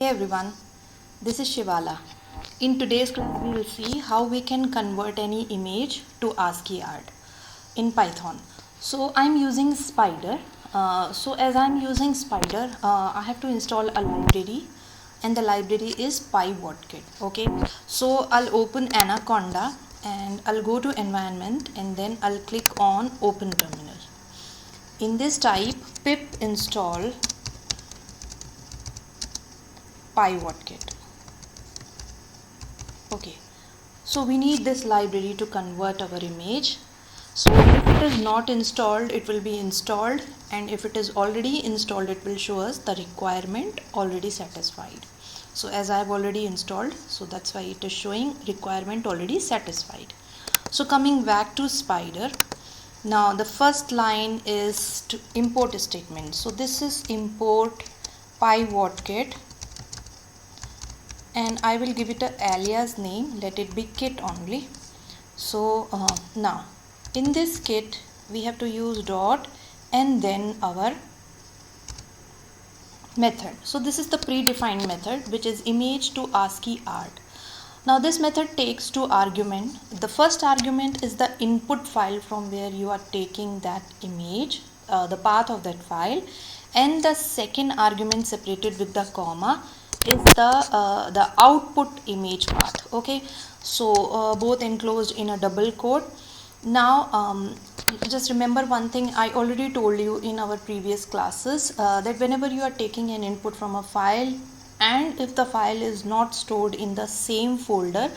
Hey everyone, this is Shivala. In today's class, we will see how we can convert any image to ASCII art in Python. So I'm using Spider. So as I'm using Spider, I have to install a library, and the library is PyWordKit. Okay, so I'll open Anaconda and I'll go to environment and then I'll click on open terminal. In this type pip install PyWordKit. Okay, so we need this library to convert our image. So if it is not installed, it will be installed, and if it is already installed, it will show us the requirement already satisfied. So as I have already installed, so that's why it is showing requirement already satisfied. So coming back to Spider, now the first line is to import statement. So this is import PyWordKit, and I will give it a alias name, let it be kit only. So now in this kit we have to use dot and then our method. So this is the predefined method, which is image to ASCII art. Now this method takes two arguments. The first argument is the input file from where you are taking that image, the path of that file, and the second argument separated with the comma is the output image path. Okay, so both enclosed in a double quote. Now just remember one thing I already told you in our previous classes, that whenever you are taking an input from a file, and if the file is not stored in the same folder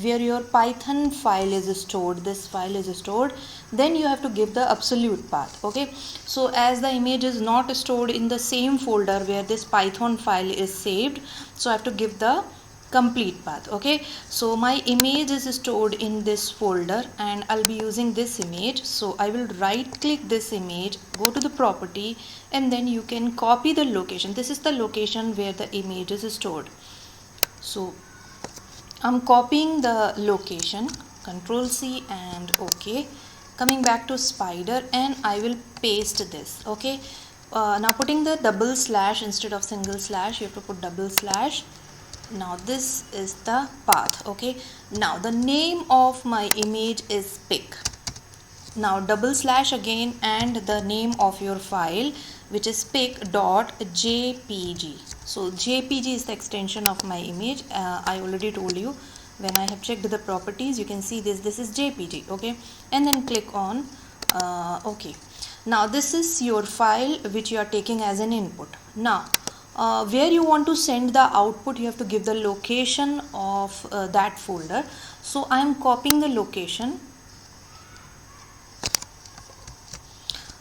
where your Python file is stored, this file is stored, then you have to give the absolute path. Okay, so as the image is not stored in the same folder where this Python file is saved, so I have to give the complete path. Okay, so my image is stored in this folder and I'll be using this image. So I will right click this image, go to the property, and then you can copy the location. This is the location where the image is stored. So I'm copying the location, Control C and OK. Coming back to Spider, and I will paste this. Okay, now putting the double slash instead of single slash, you have to put double slash. Now this is the path. Okay, now the name of my image is pic. Now double slash again and the name of your file, which is pic.jpg. so jpg is the extension of my image. I already told you, when I have checked the properties, you can see this is jpg. Okay, and then click on okay. Now this is your file which you are taking as an input. Now where you want to send the output, you have to give the location of that folder. So I am copying the location.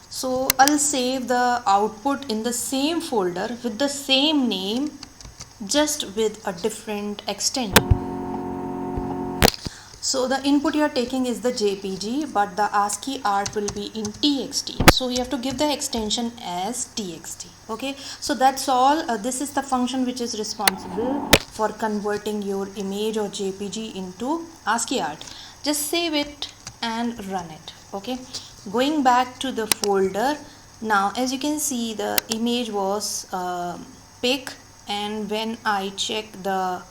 So I'll save the output in the same folder with the same name, just with a different extension. So the input you are taking is the JPG, but the ASCII art will be in TXT. So you have to give the extension as TXT. Okay, so that's all. This is the function which is responsible for converting your image or JPG into ASCII art. Just save it and run it. Okay, going back to the folder. Now as you can see, the image was pic, and when I check the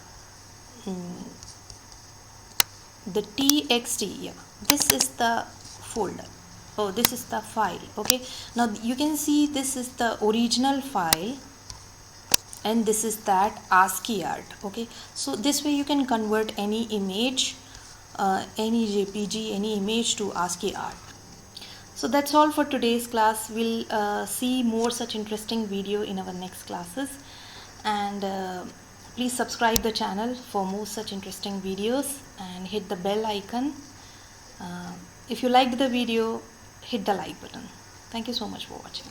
txt, yeah, this is the folder. Oh, this is the file. Okay, now you can see this is the original file and this is that ASCII art. Okay, so this way you can convert any image, any JPG, any image to ASCII art. So that's all for today's class. We'll see more such interesting video in our next classes, and please subscribe the channel for more such interesting videos and hit the bell icon. If you liked the video, hit the like button. Thank you so much for watching.